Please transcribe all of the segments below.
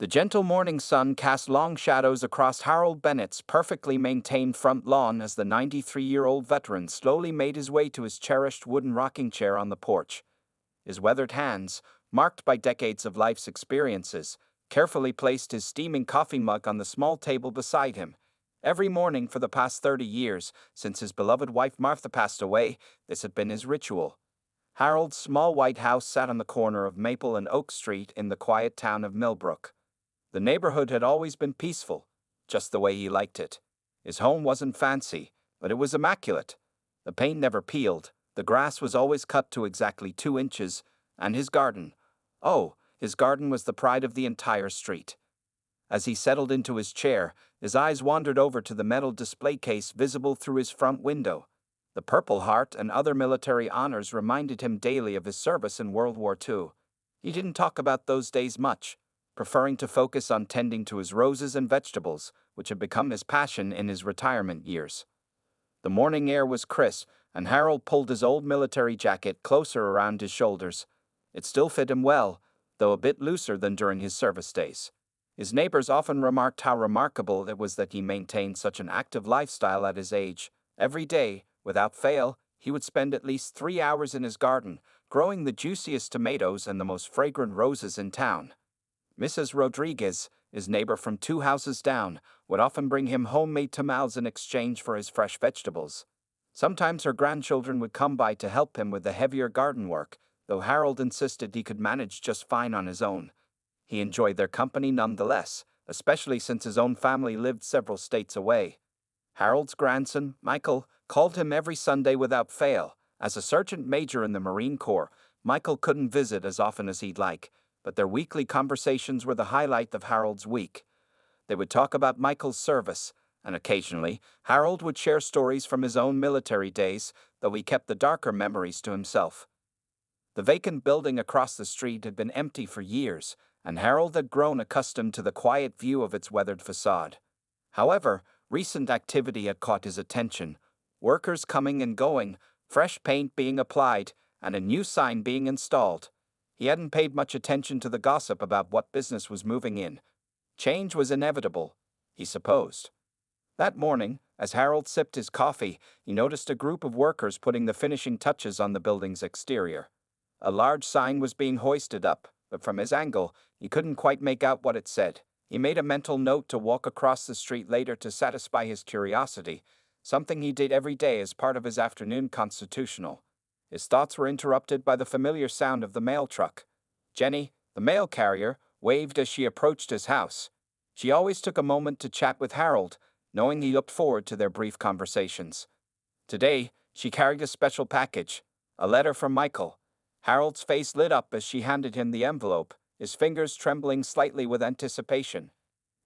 The gentle morning sun cast long shadows across Harold Bennett's perfectly maintained front lawn as the 93-year-old veteran slowly made his way to his cherished wooden rocking chair on the porch. His weathered hands, marked by decades of life's experiences, carefully placed his steaming coffee mug on the small table beside him. Every morning for the past 30 years, since his beloved wife Martha passed away, this had been his ritual. Harold's small white house sat on the corner of Maple and Oak Street in the quiet town of Millbrook. The neighborhood had always been peaceful, just the way he liked it. His home wasn't fancy, but it was immaculate. The paint never peeled, the grass was always cut to exactly 2 inches, and his garden. Oh, his garden was the pride of the entire street. As he settled into his chair, his eyes wandered over to the metal display case visible through his front window. The Purple Heart and other military honors reminded him daily of his service in World War II. He didn't talk about those days much, preferring to focus on tending to his roses and vegetables, which had become his passion in his retirement years. The morning air was crisp, and Harold pulled his old military jacket closer around his shoulders. It still fit him well, though a bit looser than during his service days. His neighbors often remarked how remarkable it was that he maintained such an active lifestyle at his age. Every day, without fail, he would spend at least 3 hours in his garden, growing the juiciest tomatoes and the most fragrant roses in town. Mrs. Rodriguez, his neighbor from 2 houses down, would often bring him homemade tamales in exchange for his fresh vegetables. Sometimes her grandchildren would come by to help him with the heavier garden work, though Harold insisted he could manage just fine on his own. He enjoyed their company nonetheless, especially since his own family lived several states away. Harold's grandson, Michael, called him every Sunday without fail. As a sergeant major in the Marine Corps, Michael couldn't visit as often as he'd like, but their weekly conversations were the highlight of Harold's week. They would talk about Michael's service, and occasionally, Harold would share stories from his own military days, though he kept the darker memories to himself. The vacant building across the street had been empty for years, and Harold had grown accustomed to the quiet view of its weathered facade. However, recent activity had caught his attention. Workers coming and going, fresh paint being applied, and a new sign being installed. He hadn't paid much attention to the gossip about what business was moving in. Change was inevitable, he supposed. That morning, as Harold sipped his coffee, he noticed a group of workers putting the finishing touches on the building's exterior. A large sign was being hoisted up, but from his angle, he couldn't quite make out what it said. He made a mental note to walk across the street later to satisfy his curiosity, something he did every day as part of his afternoon constitutional. His thoughts were interrupted by the familiar sound of the mail truck. Jenny, the mail carrier, waved as she approached his house. She always took a moment to chat with Harold, knowing he looked forward to their brief conversations. Today, she carried a special package, a letter from Michael. Harold's face lit up as she handed him the envelope, his fingers trembling slightly with anticipation.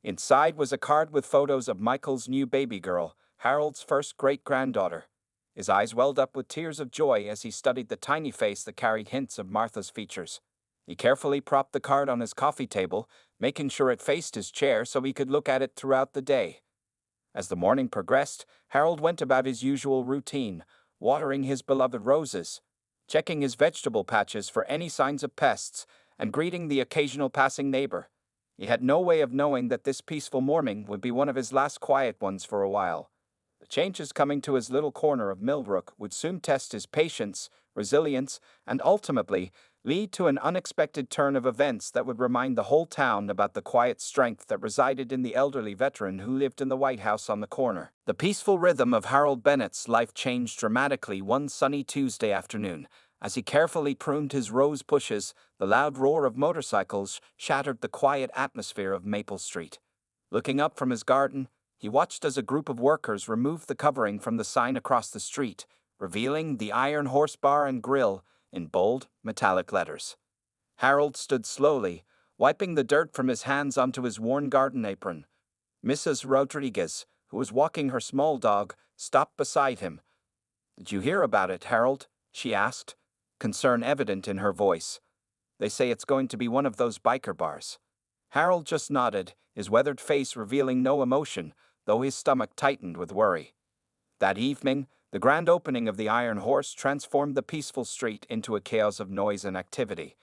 Inside was a card with photos of Michael's new baby girl, Harold's first great-granddaughter. His eyes welled up with tears of joy as he studied the tiny face that carried hints of Martha's features. He carefully propped the card on his coffee table, making sure it faced his chair so he could look at it throughout the day. As the morning progressed, Harold went about his usual routine, watering his beloved roses, checking his vegetable patches for any signs of pests, and greeting the occasional passing neighbor. He had no way of knowing that this peaceful morning would be one of his last quiet ones for a while. The changes coming to his little corner of Millbrook would soon test his patience, resilience, and ultimately lead to an unexpected turn of events that would remind the whole town about the quiet strength that resided in the elderly veteran who lived in the White House on the corner. The peaceful rhythm of Harold Bennett's life changed dramatically one sunny Tuesday afternoon. As he carefully pruned his rose bushes, the loud roar of motorcycles shattered the quiet atmosphere of Maple Street. Looking up from his garden, he watched as a group of workers removed the covering from the sign across the street, revealing the iron horse bar and grill in bold, metallic letters. Harold stood slowly, wiping the dirt from his hands onto his worn garden apron. Mrs. Rodriguez, who was walking her small dog, stopped beside him. "Did you hear about it, Harold?" she asked, concern evident in her voice. "They say it's going to be one of those biker bars." Harold just nodded, his weathered face revealing no emotion, though his stomach tightened with worry. That evening, the grand opening of the Iron Horse transformed the peaceful street into a chaos of noise and activity.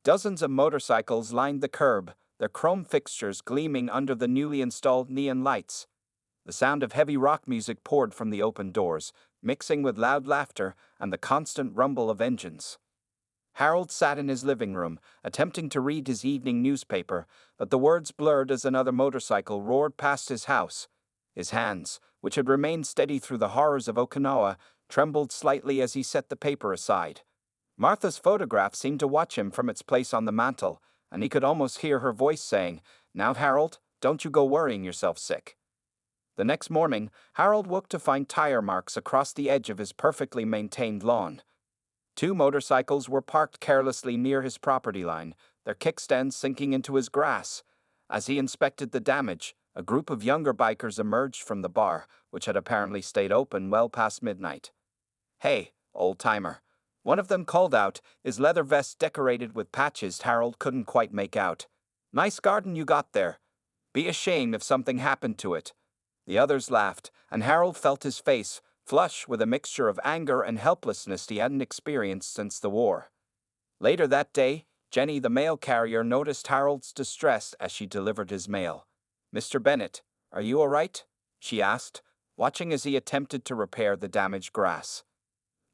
Dozens of motorcycles lined the curb, their chrome fixtures gleaming under the newly installed neon lights. The sound of heavy rock music poured from the open doors, mixing with loud laughter and the constant rumble of engines. Harold sat in his living room, attempting to read his evening newspaper, but the words blurred as another motorcycle roared past his house. His hands, which had remained steady through the horrors of Okinawa, trembled slightly as he set the paper aside. Martha's photograph seemed to watch him from its place on the mantel, and he could almost hear her voice saying, "Now, Harold, don't you go worrying yourself sick." The next morning, Harold woke to find tire marks across the edge of his perfectly maintained lawn. Two motorcycles were parked carelessly near his property line, their kickstands sinking into his grass. As he inspected the damage, a group of younger bikers emerged from the bar, which had apparently stayed open well past midnight. "Hey, old-timer," one of them called out, his leather vest decorated with patches Harold couldn't quite make out. "Nice garden you got there. Be ashamed if something happened to it." The others laughed, and Harold felt his face flush with a mixture of anger and helplessness he hadn't experienced since the war. Later that day, Jenny, the mail carrier, noticed Harold's distress as she delivered his mail. "Mr. Bennett, are you all right?" she asked, watching as he attempted to repair the damaged grass.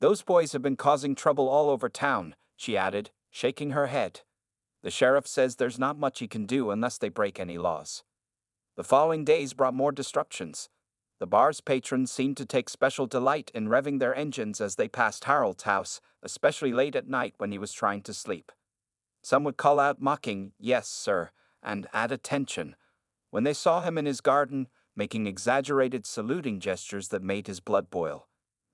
"Those boys have been causing trouble all over town," she added, shaking her head. "The sheriff says there's not much he can do unless they break any laws." The following days brought more disruptions. The bar's patrons seemed to take special delight in revving their engines as they passed Harold's house, especially late at night when he was trying to sleep. Some would call out mocking, "Yes, sir," and "Add attention," when they saw him in his garden, making exaggerated saluting gestures that made his blood boil.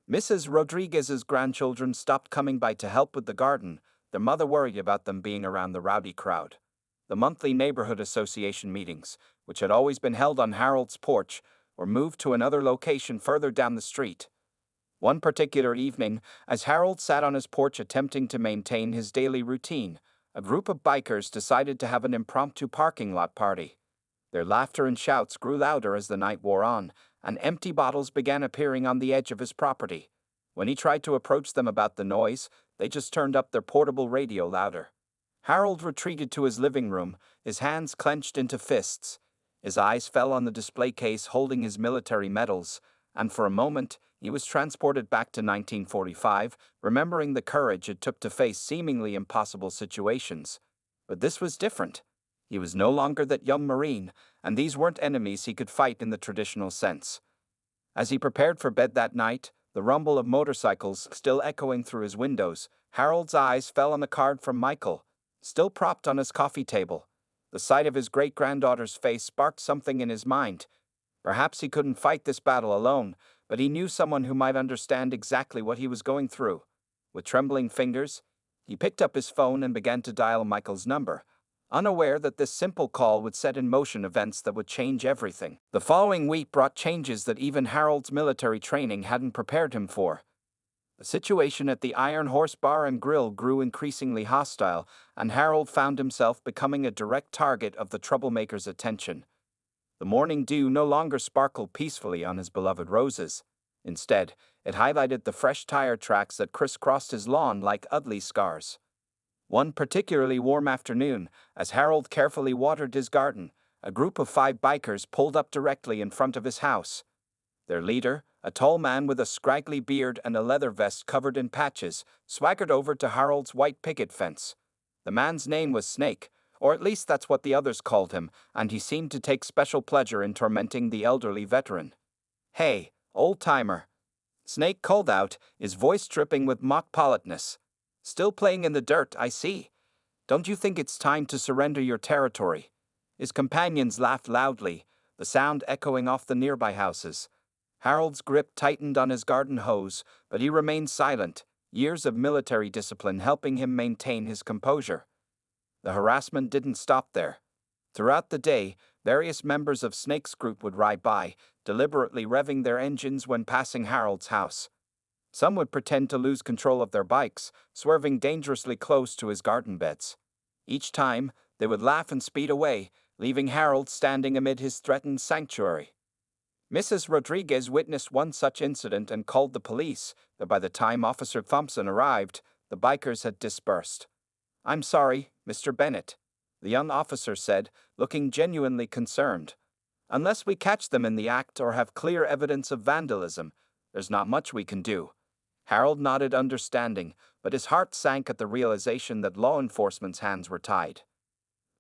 Mrs. Rodriguez's grandchildren stopped coming by to help with the garden, their mother worried about them being around the rowdy crowd. The monthly neighborhood association meetings, which had always been held on Harold's porch, were moved to another location further down the street. One particular evening, as Harold sat on his porch attempting to maintain his daily routine, a group of bikers decided to have an impromptu parking lot party. Their laughter and shouts grew louder as the night wore on, and empty bottles began appearing on the edge of his property. When he tried to approach them about the noise, they just turned up their portable radio louder. Harold retreated to his living room, his hands clenched into fists. His eyes fell on the display case holding his military medals, and for a moment he was transported back to 1945, remembering the courage it took to face seemingly impossible situations. But this was different. He was no longer that young Marine, and these weren't enemies he could fight in the traditional sense. As he prepared for bed that night, the rumble of motorcycles still echoing through his windows, Harold's eyes fell on the card from Michael, still propped on his coffee table. The sight of his great-granddaughter's face sparked something in his mind. Perhaps he couldn't fight this battle alone, but he knew someone who might understand exactly what he was going through. With trembling fingers, he picked up his phone and began to dial Michael's number, unaware that this simple call would set in motion events that would change everything. The following week brought changes that even Harold's military training hadn't prepared him for. The situation at the Iron Horse Bar and Grill grew increasingly hostile, and Harold found himself becoming a direct target of the troublemakers' attention. The morning dew no longer sparkled peacefully on his beloved roses. Instead, it highlighted the fresh tire tracks that crisscrossed his lawn like ugly scars. One particularly warm afternoon, as Harold carefully watered his garden, a group of 5 bikers pulled up directly in front of his house. Their leader, a tall man with a scraggly beard and a leather vest covered in patches, swaggered over to Harold's white picket fence. The man's name was Snake, or at least that's what the others called him, and he seemed to take special pleasure in tormenting the elderly veteran. "Hey, old-timer," Snake called out, his voice dripping with mock politeness. "Still playing in the dirt, I see. Don't you think it's time to surrender your territory?" His companions laughed loudly, the sound echoing off the nearby houses. Harold's grip tightened on his garden hose, but he remained silent, years of military discipline helping him maintain his composure. The harassment didn't stop there. Throughout the day, various members of Snake's group would ride by, deliberately revving their engines when passing Harold's house. Some would pretend to lose control of their bikes, swerving dangerously close to his garden beds. Each time, they would laugh and speed away, leaving Harold standing amid his threatened sanctuary. Mrs. Rodriguez witnessed one such incident and called the police, but by the time Officer Thompson arrived, the bikers had dispersed. "I'm sorry, Mr. Bennett. the young officer said, looking genuinely concerned. "Unless we catch them in the act or have clear evidence of vandalism, there's not much we can do." Harold nodded understanding, but his heart sank at the realization that law enforcement's hands were tied.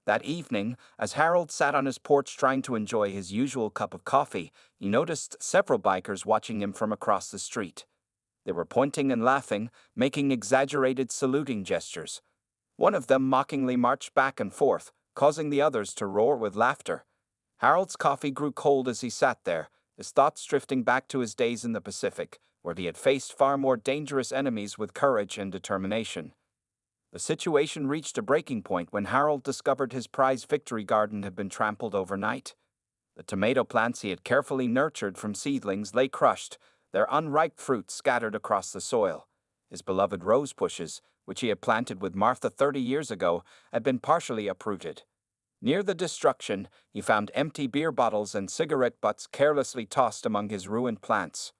That evening, as Harold sat on his porch trying to enjoy his usual cup of coffee, he noticed several bikers watching him from across the street. They were pointing and laughing, making exaggerated saluting gestures. One of them mockingly marched back and forth, causing the others to roar with laughter. Harold's coffee grew cold as he sat there, his thoughts drifting back to his days in the Pacific, where he had faced far more dangerous enemies with courage and determination. The situation reached a breaking point when Harold discovered his prize victory garden had been trampled overnight. The tomato plants he had carefully nurtured from seedlings lay crushed, their unripe fruit scattered across the soil. His beloved rose bushes, which he had planted with Martha 30 years ago, had been partially uprooted. Near the destruction, he found empty beer bottles and cigarette butts carelessly tossed among his ruined plants.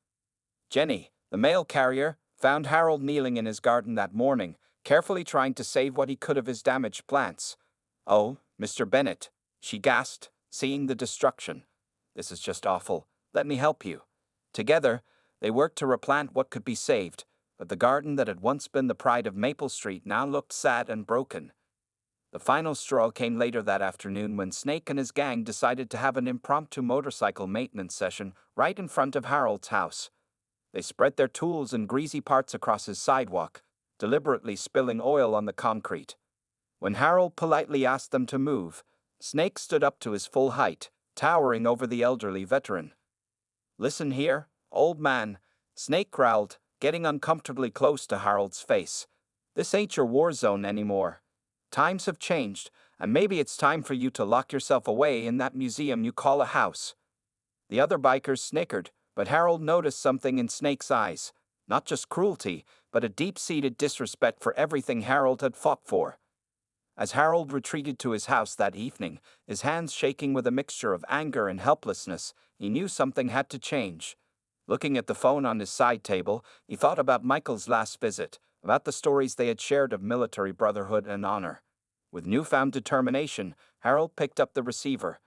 Jenny, the mail carrier, found Harold kneeling in his garden that morning, carefully trying to save what he could of his damaged plants. "Oh, Mr. Bennett," she gasped, seeing the destruction. "This is just awful. Let me help you." Together, they worked to replant what could be saved, but the garden that had once been the pride of Maple Street now looked sad and broken. The final straw came later that afternoon when Snake and his gang decided to have an impromptu motorcycle maintenance session right in front of Harold's house. They spread their tools and greasy parts across his sidewalk, deliberately spilling oil on the concrete. When Harold politely asked them to move, Snake stood up to his full height, towering over the elderly veteran. "Listen here, old man," Snake growled, getting uncomfortably close to Harold's face. "This ain't your war zone anymore. Times have changed, and maybe it's time for you to lock yourself away in that museum you call a house." The other bikers snickered, but Harold noticed something in Snake's eyes. Not just cruelty, but a deep-seated disrespect for everything Harold had fought for. As Harold retreated to his house that evening, his hands shaking with a mixture of anger and helplessness, he knew something had to change. Looking at the phone on his side table, he thought about Michael's last visit, about the stories they had shared of military brotherhood and honor. With newfound determination, Harold picked up the receiver.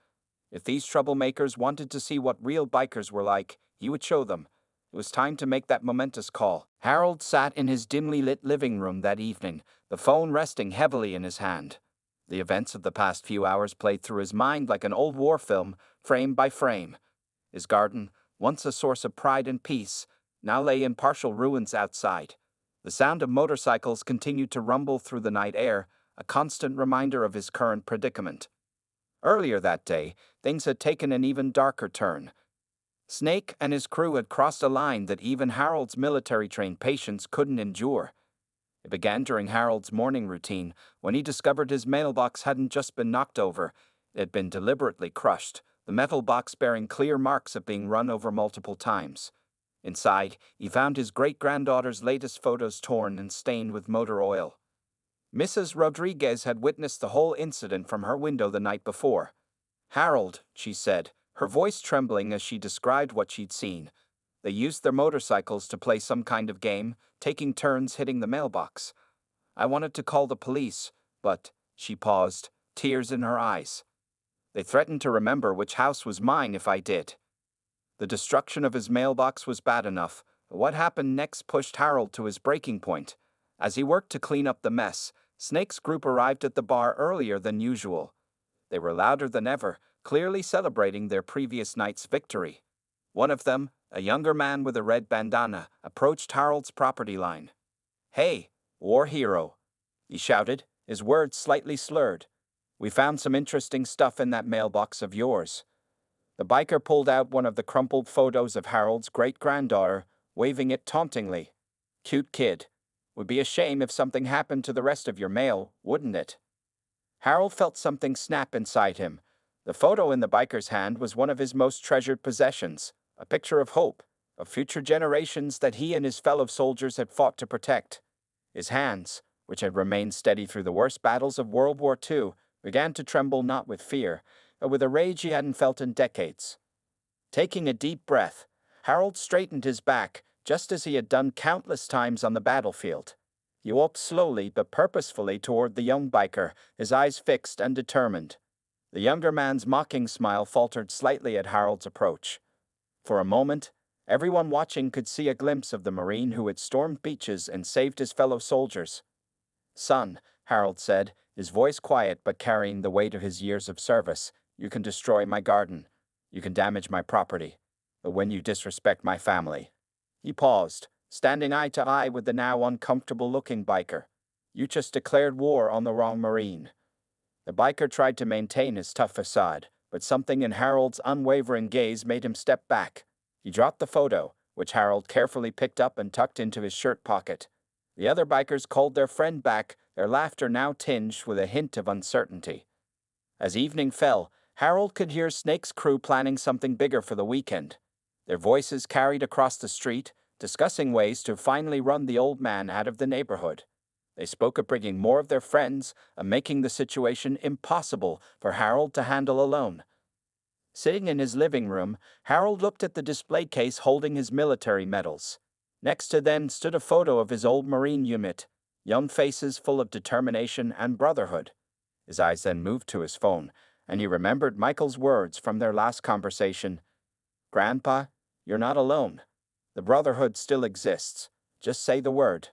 If these troublemakers wanted to see what real bikers were like, he would show them. It was time to make that momentous call. Harold sat in his dimly lit living room that evening, the phone resting heavily in his hand. The events of the past few hours played through his mind like an old war film, frame by frame. His garden, once a source of pride and peace, now lay in partial ruins outside. The sound of motorcycles continued to rumble through the night air, a constant reminder of his current predicament. Earlier that day, things had taken an even darker turn. Snake and his crew had crossed a line that even Harold's military-trained patience couldn't endure. It began during Harold's morning routine, when he discovered his mailbox hadn't just been knocked over, it had been deliberately crushed, the metal box bearing clear marks of being run over multiple times. Inside, he found his great-granddaughter's latest photos torn and stained with motor oil. Mrs. Rodriguez had witnessed the whole incident from her window the night before. "Harold," she said, her voice trembling as she described what she'd seen. "They used their motorcycles to play some kind of game, taking turns hitting the mailbox. I wanted to call the police, but," she paused, tears in her eyes. "They threatened to remember which house was mine if I did." The destruction of his mailbox was bad enough, but what happened next pushed Harold to his breaking point. As he worked to clean up the mess, Snake's group arrived at the bar earlier than usual. They were louder than ever, clearly celebrating their previous night's victory. One of them, a younger man with a red bandana, approached Harold's property line. "Hey, war hero," he shouted, his words slightly slurred. "We found some interesting stuff in that mailbox of yours." The biker pulled out one of the crumpled photos of Harold's great-granddaughter, waving it tauntingly. "Cute kid. Would be a shame if something happened to the rest of your mail, wouldn't it?" Harold felt something snap inside him. The photo in the biker's hand was one of his most treasured possessions, a picture of hope, of future generations that he and his fellow soldiers had fought to protect. His hands, which had remained steady through the worst battles of World War II, began to tremble not with fear, but with a rage he hadn't felt in decades. Taking a deep breath, Harold straightened his back, just as he had done countless times on the battlefield. He walked slowly but purposefully toward the young biker, his eyes fixed and determined. The younger man's mocking smile faltered slightly at Harold's approach. For a moment, everyone watching could see a glimpse of the Marine who had stormed beaches and saved his fellow soldiers. "Son," Harold said, his voice quiet but carrying the weight of his years of service, "you can destroy my garden. You can damage my property. But when you disrespect my family..." He paused, standing eye to eye with the now uncomfortable-looking biker. "You just declared war on the wrong Marine." The biker tried to maintain his tough facade, but something in Harold's unwavering gaze made him step back. He dropped the photo, which Harold carefully picked up and tucked into his shirt pocket. The other bikers called their friend back, their laughter now tinged with a hint of uncertainty. As evening fell, Harold could hear Snake's crew planning something bigger for the weekend. Their voices carried across the street, discussing ways to finally run the old man out of the neighborhood. They spoke of bringing more of their friends and making the situation impossible for Harold to handle alone. Sitting in his living room, Harold looked at the display case holding his military medals. Next to them stood a photo of his old Marine unit, young faces full of determination and brotherhood. His eyes then moved to his phone, and he remembered Michael's words from their last conversation. "Grandpa, you're not alone. The brotherhood still exists. Just say the word."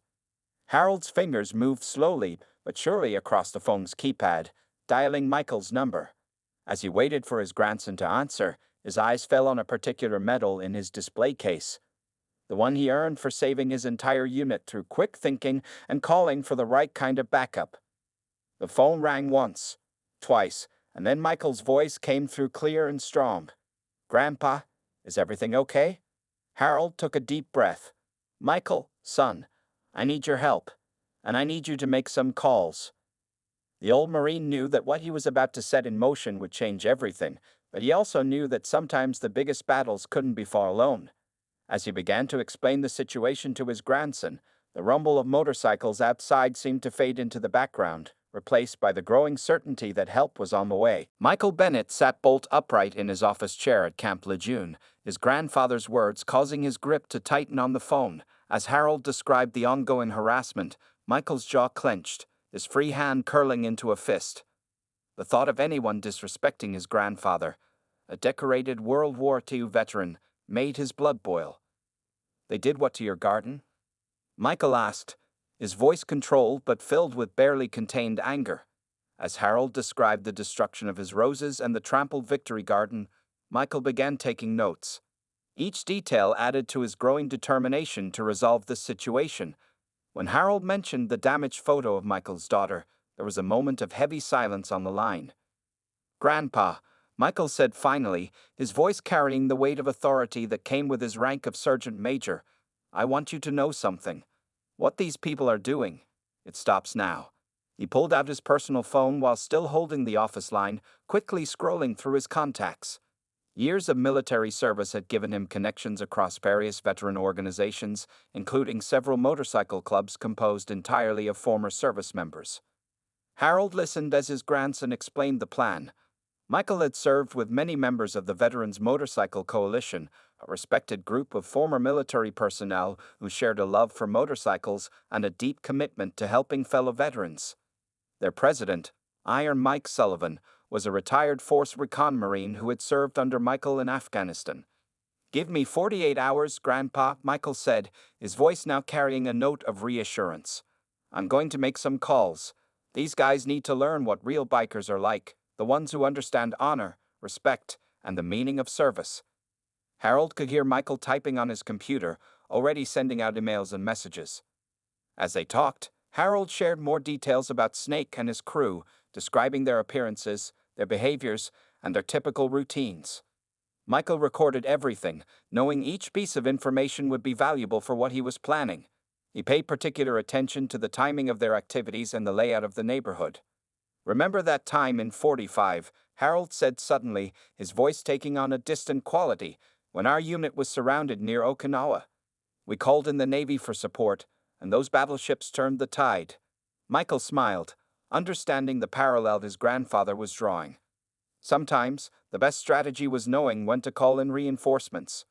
Harold's fingers moved slowly but surely across the phone's keypad, dialing Michael's number. As he waited for his grandson to answer, his eyes fell on a particular medal in his display case, the one he earned for saving his entire unit through quick thinking and calling for the right kind of backup. The phone rang once, twice, and then Michael's voice came through clear and strong. "Grandpa, is everything okay?" Harold took a deep breath. "Michael, son, I need your help, and I need you to make some calls." The old Marine knew that what he was about to set in motion would change everything, but he also knew that sometimes the biggest battles couldn't be fought alone. As he began to explain the situation to his grandson, the rumble of motorcycles outside seemed to fade into the background, replaced by the growing certainty that help was on the way. Michael Bennett sat bolt upright in his office chair at Camp Lejeune, his grandfather's words causing his grip to tighten on the phone. As Harold described the ongoing harassment, Michael's jaw clenched, his free hand curling into a fist. The thought of anyone disrespecting his grandfather, a decorated World War II veteran, made his blood boil. "They did what to your garden?" Michael asked, his voice controlled but filled with barely contained anger. As Harold described the destruction of his roses and the trampled Victory Garden, Michael began taking notes. Each detail added to his growing determination to resolve this situation. When Harold mentioned the damaged photo of Michael's daughter, there was a moment of heavy silence on the line. "Grandpa," Michael said finally, his voice carrying the weight of authority that came with his rank of sergeant major, "I want you to know something. What these people are doing, it stops now." He pulled out his personal phone while still holding the office line, quickly scrolling through his contacts. Years of military service had given him connections across various veteran organizations, including several motorcycle clubs composed entirely of former service members. Harold listened as his grandson explained the plan. Michael had served with many members of the Veterans Motorcycle Coalition, a respected group of former military personnel who shared a love for motorcycles and a deep commitment to helping fellow veterans. Their president, Iron Mike Sullivan, was a retired Force Recon Marine who had served under Michael in Afghanistan. "Give me 48 hours, Grandpa," Michael said, his voice now carrying a note of reassurance. "I'm going to make some calls. These guys need to learn what real bikers are like, the ones who understand honor, respect, and the meaning of service." Harold could hear Michael typing on his computer, already sending out emails and messages. As they talked, Harold shared more details about Snake and his crew, describing their appearances, their behaviors, and their typical routines. Michael recorded everything, knowing each piece of information would be valuable for what he was planning. He paid particular attention to the timing of their activities and the layout of the neighborhood. "Remember that time in 45, Harold said suddenly, his voice taking on a distant quality, when our unit was surrounded near Okinawa? We called in the Navy for support, and those battleships turned the tide." Michael smiled, understanding the parallel his grandfather was drawing. Sometimes, the best strategy was knowing when to call in reinforcements.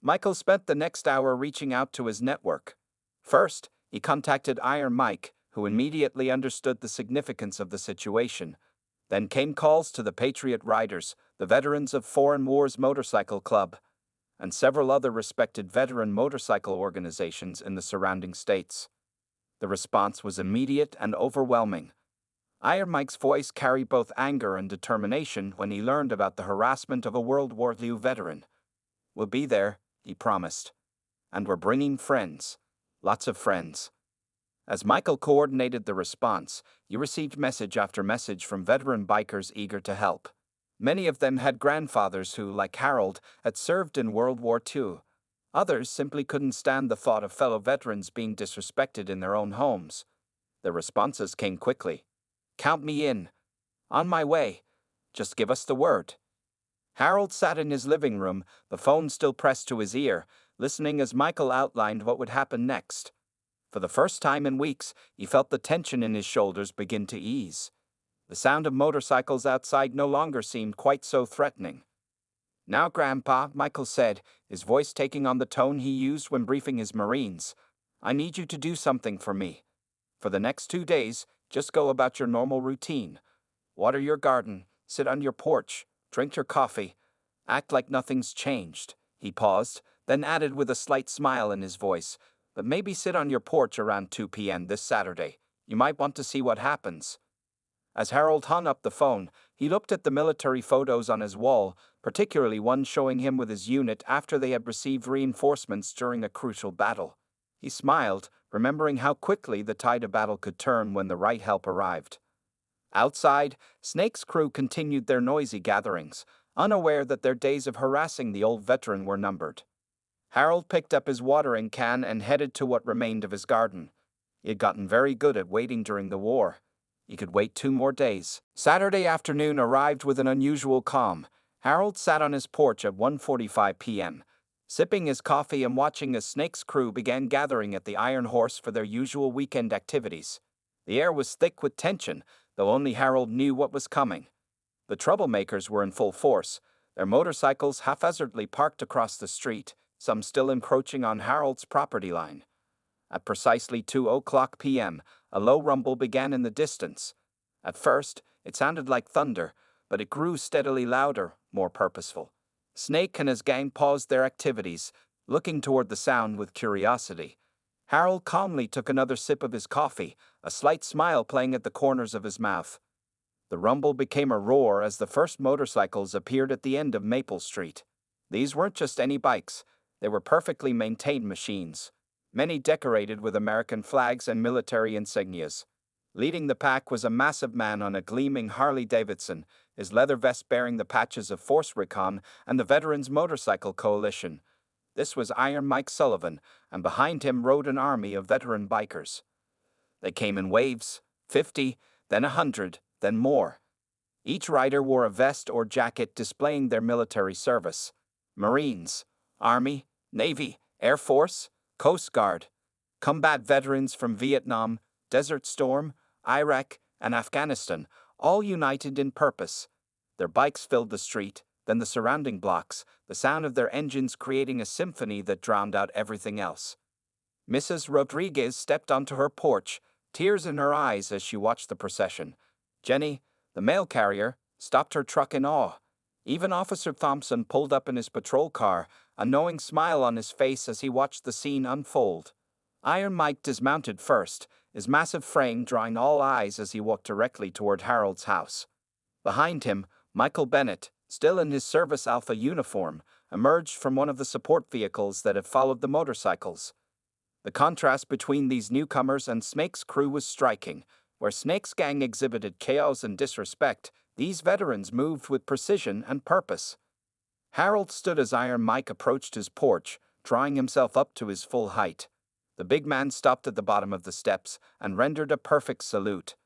Michael spent the next hour reaching out to his network. First, He contacted Iron Mike, who immediately understood the significance of the situation. Then came calls to the Patriot Riders, the veterans of Foreign Wars Motorcycle Club, and several other respected veteran motorcycle organizations in the surrounding states. The response was immediate and overwhelming. Iron Mike's voice carried both anger and determination when he learned about the harassment of a World War II veteran. "We'll be there," he promised. "And we're bringing friends. Lots of friends." As Michael coordinated the response, he received message after message from veteran bikers eager to help. Many of them had grandfathers who, like Harold, had served in World War II. Others simply couldn't stand the thought of fellow veterans being disrespected in their own homes. The responses came quickly. "Count me in. On my way. Just give us the word." Harold sat in his living room, the phone still pressed to his ear, listening as Michael outlined what would happen next. For the first time in weeks, he felt the tension in his shoulders begin to ease. The sound of motorcycles outside no longer seemed quite so threatening. "Now, Grandpa," Michael said, his voice taking on the tone he used when briefing his Marines, "I need you to do something for me. For the next 2 days, just go about your normal routine. Water your garden, sit on your porch, drink your coffee, act like nothing's changed." He paused, then added with a slight smile in his voice, "But maybe sit on your porch around 2 p.m. this Saturday. You might want to see what happens." As Harold hung up the phone, he looked at the military photos on his wall, particularly one showing him with his unit after they had received reinforcements during a crucial battle. He smiled, remembering how quickly the tide of battle could turn when the right help arrived. Outside, Snake's crew continued their noisy gatherings, unaware that their days of harassing the old veteran were numbered. Harold picked up his watering can and headed to what remained of his garden. He had gotten very good at waiting during the war. He could wait 2 more days. Saturday afternoon arrived with an unusual calm. Harold sat on his porch at 1:45 p.m., sipping his coffee and watching as Snake's crew began gathering at the Iron Horse for their usual weekend activities. The air was thick with tension, though only Harold knew what was coming. The troublemakers were in full force, their motorcycles haphazardly parked across the street, some still encroaching on Harold's property line. At precisely 2:00 p.m., a low rumble began in the distance. At first, it sounded like thunder, but it grew steadily louder, more purposeful. Snake and his gang paused their activities, looking toward the sound with curiosity. Harold calmly took another sip of his coffee, a slight smile playing at the corners of his mouth. The rumble became a roar as the first motorcycles appeared at the end of Maple Street. These weren't just any bikes, they were perfectly maintained machines, many decorated with American flags and military insignias. Leading the pack was a massive man on a gleaming Harley-Davidson, his leather vest bearing the patches of Force Recon and the Veterans Motorcycle Coalition. This was Iron Mike Sullivan, and behind him rode an army of veteran bikers. They came in waves, 50, then 100, then more. Each rider wore a vest or jacket displaying their military service. Marines, Army, Navy, Air Force, Coast Guard, combat veterans from Vietnam, Desert Storm, Iraq, and Afghanistan, all united in purpose. Their bikes filled the street, then the surrounding blocks, the sound of their engines creating a symphony that drowned out everything else. Mrs. Rodriguez stepped onto her porch, tears in her eyes as she watched the procession. Jenny, the mail carrier, stopped her truck in awe. Even Officer Thompson pulled up in his patrol car, a knowing smile on his face as he watched the scene unfold. Iron Mike dismounted first, his massive frame drawing all eyes as he walked directly toward Harold's house. Behind him, Michael Bennett, still in his Service Alpha uniform, emerged from one of the support vehicles that had followed the motorcycles. The contrast between these newcomers and Snake's crew was striking. Where Snake's gang exhibited chaos and disrespect, these veterans moved with precision and purpose. Harold stood as Iron Mike approached his porch, drawing himself up to his full height. The big man stopped at the bottom of the steps and rendered a perfect salute.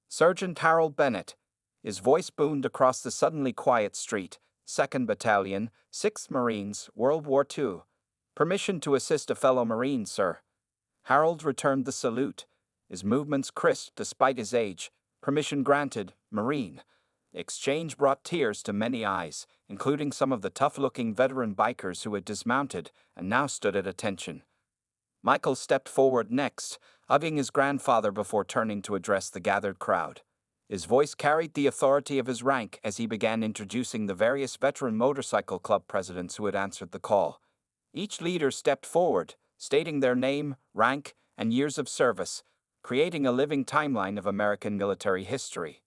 "Sergeant Harold Bennett." His voice boomed across the suddenly quiet street. "2nd Battalion, 6th Marines, World War II. Permission to assist a fellow Marine, sir." Harold returned the salute, his movements crisp despite his age. "Permission granted, Marine." The exchange brought tears to many eyes, including some of the tough-looking veteran bikers who had dismounted and now stood at attention. Michael stepped forward next, hugging his grandfather before turning to address the gathered crowd. His voice carried the authority of his rank as he began introducing the various veteran motorcycle club presidents who had answered the call. Each leader stepped forward, stating their name, rank, and years of service, creating a living timeline of American military history.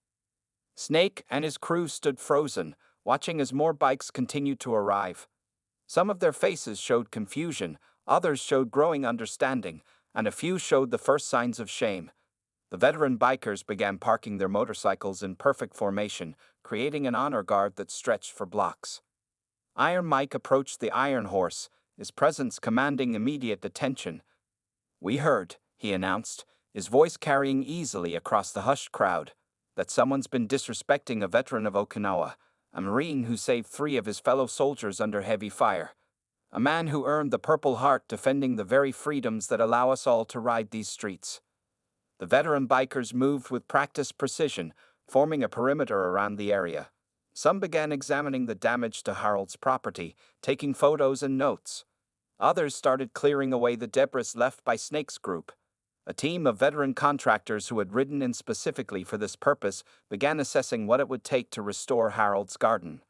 Snake and his crew stood frozen, watching as more bikes continued to arrive. Some of their faces showed confusion, others showed growing understanding, and a few showed the first signs of shame. The veteran bikers began parking their motorcycles in perfect formation, creating an honor guard that stretched for blocks. Iron Mike approached the Iron Horse, his presence commanding immediate attention. "We heard," he announced, his voice carrying easily across the hushed crowd, "that someone's been disrespecting a veteran of Okinawa, a Marine who saved 3 of his fellow soldiers under heavy fire. A man who earned the Purple Heart defending the very freedoms that allow us all to ride these streets." The veteran bikers moved with practiced precision, forming a perimeter around the area. Some began examining the damage to Harold's property, taking photos and notes. Others started clearing away the debris left by Snake's group. A team of veteran contractors who had ridden in specifically for this purpose began assessing what it would take to restore Harold's garden.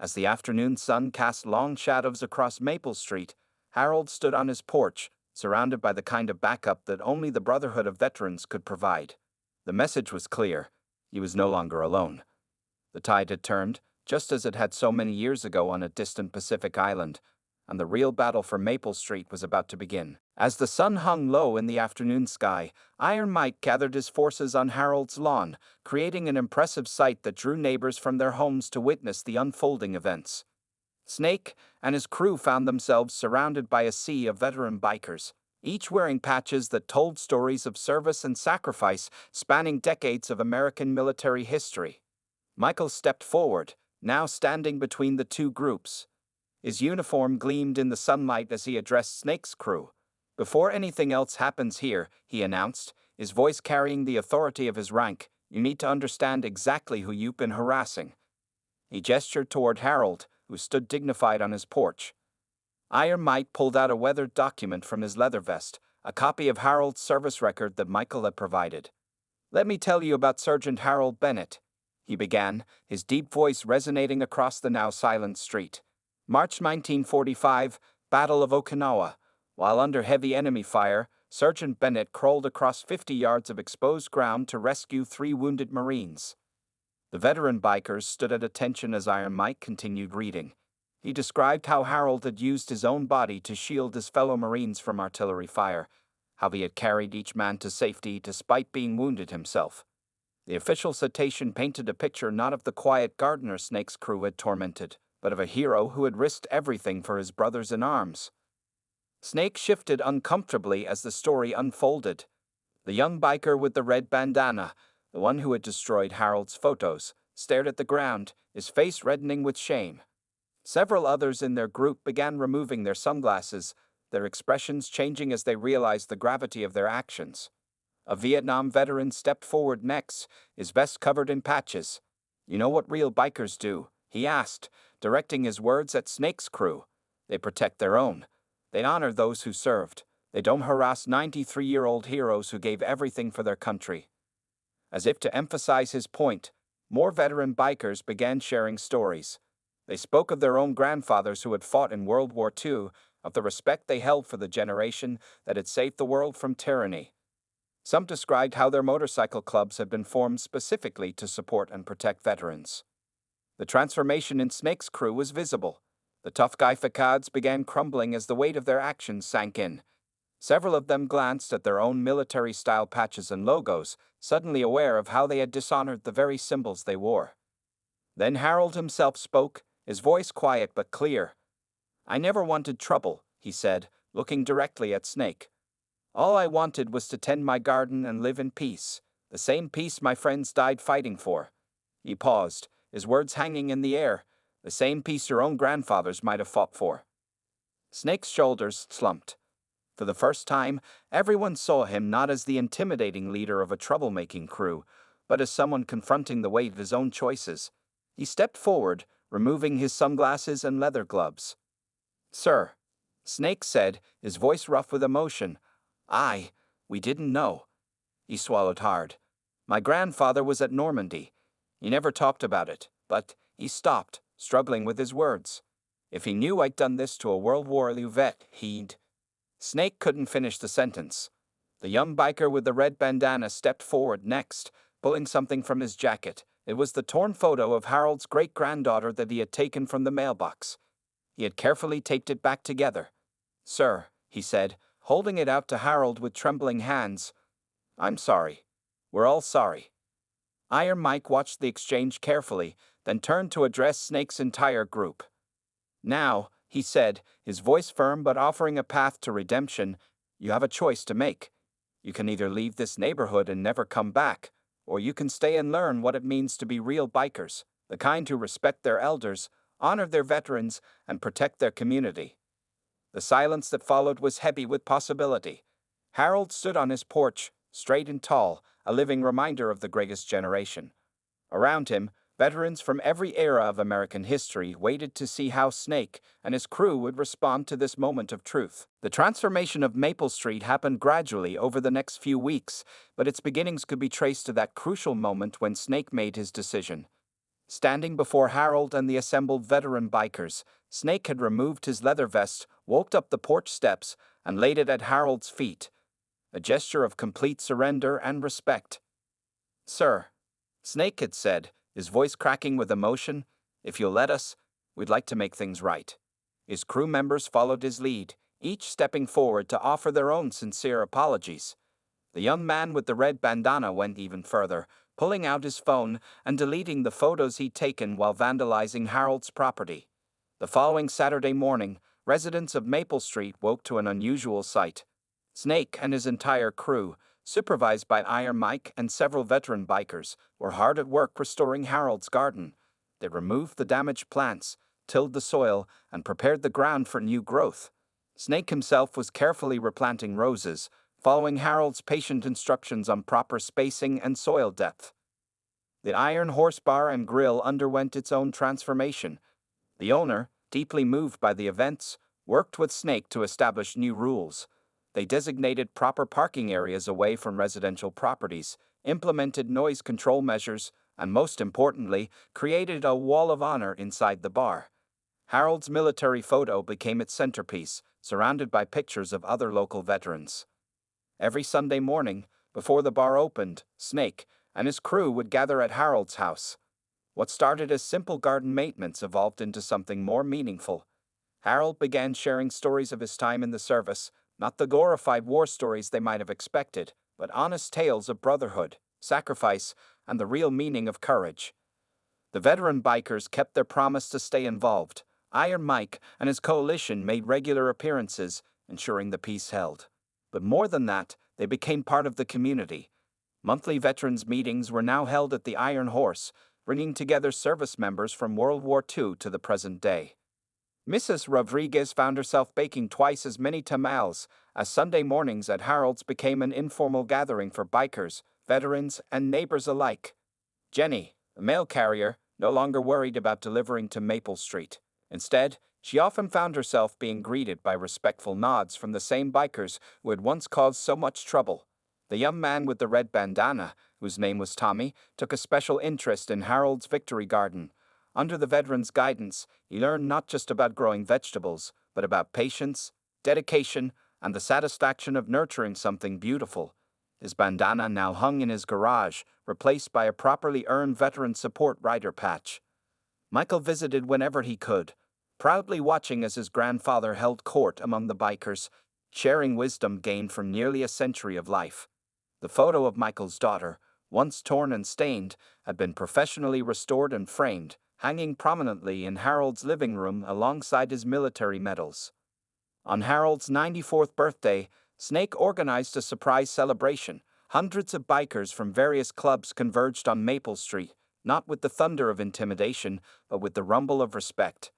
As the afternoon sun cast long shadows across Maple Street, Harold stood on his porch, surrounded by the kind of backup that only the Brotherhood of Veterans could provide. The message was clear. He was no longer alone. The tide had turned, just as it had so many years ago on a distant Pacific island, and the real battle for Maple Street was about to begin. As the sun hung low in the afternoon sky, Iron Mike gathered his forces on Harold's lawn, creating an impressive sight that drew neighbors from their homes to witness the unfolding events. Snake and his crew found themselves surrounded by a sea of veteran bikers, each wearing patches that told stories of service and sacrifice spanning decades of American military history. Michael stepped forward, now standing between the two groups. His uniform gleamed in the sunlight as he addressed Snake's crew. "Before anything else happens here," he announced, his voice carrying the authority of his rank, "you need to understand exactly who you've been harassing." He gestured toward Harold, who stood dignified on his porch. Iron Mike pulled out a weathered document from his leather vest, a copy of Harold's service record that Michael had provided. "Let me tell you about Sergeant Harold Bennett," he began, his deep voice resonating across the now silent street. "March 1945, Battle of Okinawa. While under heavy enemy fire, Sergeant Bennett crawled across 50 yards of exposed ground to rescue 3 wounded Marines." The veteran bikers stood at attention as Iron Mike continued reading. He described how Harold had used his own body to shield his fellow Marines from artillery fire, how he had carried each man to safety despite being wounded himself. The official citation painted a picture not of the quiet gardener Snake's crew had tormented, but of a hero who had risked everything for his brothers in arms. Snake shifted uncomfortably as the story unfolded. The young biker with the red bandana, the one who had destroyed Harold's photos, stared at the ground, his face reddening with shame. Several others in their group began removing their sunglasses, their expressions changing as they realized the gravity of their actions. A Vietnam veteran stepped forward next, his vest covered in patches. "You know what real bikers do?" he asked, directing his words at Snake's crew. "They protect their own. They honor those who served. They don't harass 93-year-old heroes who gave everything for their country." As if to emphasize his point, more veteran bikers began sharing stories. They spoke of their own grandfathers who had fought in World War II, of the respect they held for the generation that had saved the world from tyranny. Some described how their motorcycle clubs had been formed specifically to support and protect veterans. The transformation in Snake's crew was visible. The tough guy facades began crumbling as the weight of their actions sank in. Several of them glanced at their own military-style patches and logos, suddenly aware of how they had dishonored the very symbols they wore. Then Harold himself spoke, his voice quiet but clear. "I never wanted trouble," he said, looking directly at Snake. "All I wanted was to tend my garden and live in peace, the same peace my friends died fighting for." He paused, his words hanging in the air, "the same peace your own grandfathers might have fought for." Snake's shoulders slumped. For the first time, everyone saw him not as the intimidating leader of a troublemaking crew, but as someone confronting the weight of his own choices. He stepped forward, removing his sunglasses and leather gloves. "Sir," Snake said, his voice rough with emotion. We didn't know. He swallowed hard. My grandfather was at Normandy. He never talked about it, but he stopped, struggling with his words. If he knew I'd done this to a World War II vet, he'd... Snake couldn't finish the sentence. The young biker with the red bandana stepped forward next, pulling something from his jacket. It was the torn photo of Harold's great-granddaughter that he had taken from the mailbox. He had carefully taped it back together. Sir, he said, holding it out to Harold with trembling hands. I'm sorry. We're all sorry. Iron Mike watched the exchange carefully, then turned to address Snake's entire group. Now, he said, his voice firm but offering a path to redemption, you have a choice to make. You can either leave this neighborhood and never come back, or you can stay and learn what it means to be real bikers, the kind who respect their elders, honor their veterans, and protect their community. The silence that followed was heavy with possibility. Harold stood on his porch, straight and tall, a living reminder of the greatest generation. Around him, veterans from every era of American history waited to see how Snake and his crew would respond to this moment of truth. The transformation of Maple Street happened gradually over the next few weeks, but its beginnings could be traced to that crucial moment when Snake made his decision. Standing before Harold and the assembled veteran bikers, Snake had removed his leather vest, walked up the porch steps, and laid it at Harold's feet, a gesture of complete surrender and respect. Sir, Snake had said, his voice cracking with emotion, if you'll let us, we'd like to make things right. His crew members followed his lead, each stepping forward to offer their own sincere apologies. The young man with the red bandana went even further, pulling out his phone and deleting the photos he'd taken while vandalizing Harold's property. The following Saturday morning, residents of Maple Street woke to an unusual sight. Snake and his entire crew, supervised by Iron Mike and several veteran bikers, were hard at work restoring Harold's garden. They removed the damaged plants, tilled the soil, and prepared the ground for new growth. Snake himself was carefully replanting roses, following Harold's patient instructions on proper spacing and soil depth. The iron horse bar and grill underwent its own transformation. The owner, deeply moved by the events, worked with Snake to establish new rules. They designated proper parking areas away from residential properties, implemented noise control measures, and most importantly, created a wall of honor inside the bar. Harold's military photo became its centerpiece, surrounded by pictures of other local veterans. Every Sunday morning, before the bar opened, Snake and his crew would gather at Harold's house. What started as simple garden maintenance evolved into something more meaningful. Harold began sharing stories of his time in the service, not the glorified war stories they might have expected, but honest tales of brotherhood, sacrifice, and the real meaning of courage. The veteran bikers kept their promise to stay involved. Iron Mike and his coalition made regular appearances, ensuring the peace held. But more than that, they became part of the community. Monthly veterans meetings were now held at the Iron Horse, bringing together service members from World War II to the present day. Mrs. Rodriguez found herself baking twice as many tamales, as Sunday mornings at Harold's became an informal gathering for bikers, veterans, and neighbors alike. Jenny, the mail carrier, no longer worried about delivering to Maple Street. Instead, she often found herself being greeted by respectful nods from the same bikers who had once caused so much trouble. The young man with the red bandana, whose name was Tommy, took a special interest in Harold's victory garden. Under the veteran's guidance, he learned not just about growing vegetables, but about patience, dedication, and the satisfaction of nurturing something beautiful. His bandana now hung in his garage, replaced by a properly earned veteran support rider patch. Michael visited whenever he could, proudly watching as his grandfather held court among the bikers, sharing wisdom gained from nearly a century of life. The photo of Michael's daughter, once torn and stained, had been professionally restored and framed, hanging prominently in Harold's living room alongside his military medals. On Harold's 94th birthday, Snake organized a surprise celebration. Hundreds of bikers from various clubs converged on Maple Street, not with the thunder of intimidation, but with the rumble of respect.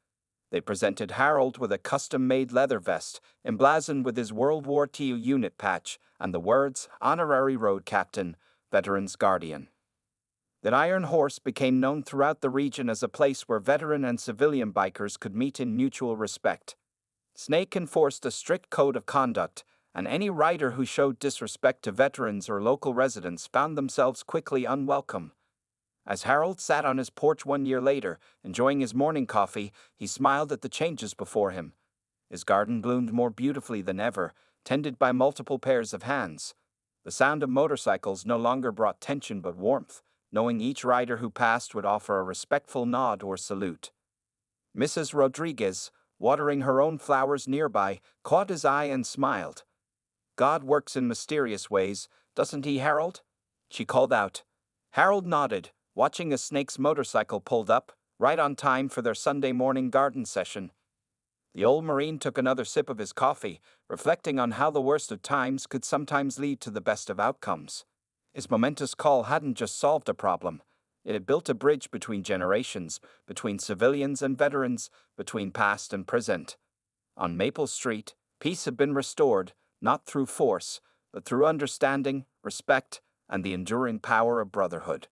They presented Harold with a custom-made leather vest, emblazoned with his World War II unit patch, and the words, Honorary Road Captain, Veteran's Guardian. That Iron Horse became known throughout the region as a place where veteran and civilian bikers could meet in mutual respect. Snake enforced a strict code of conduct, and any rider who showed disrespect to veterans or local residents found themselves quickly unwelcome. As Harold sat on his porch 1 year later, enjoying his morning coffee, he smiled at the changes before him. His garden bloomed more beautifully than ever, tended by multiple pairs of hands. The sound of motorcycles no longer brought tension but warmth, knowing each rider who passed would offer a respectful nod or salute. Mrs. Rodriguez, watering her own flowers nearby, caught his eye and smiled. "God works in mysterious ways, doesn't he, Harold?" she called out. Harold nodded, watching as Snake's motorcycle pulled up, right on time for their Sunday morning garden session. The old Marine took another sip of his coffee, reflecting on how the worst of times could sometimes lead to the best of outcomes. His momentous call hadn't just solved a problem. It had built a bridge between generations, between civilians and veterans, between past and present. On Maple Street, peace had been restored, not through force, but through understanding, respect, and the enduring power of brotherhood.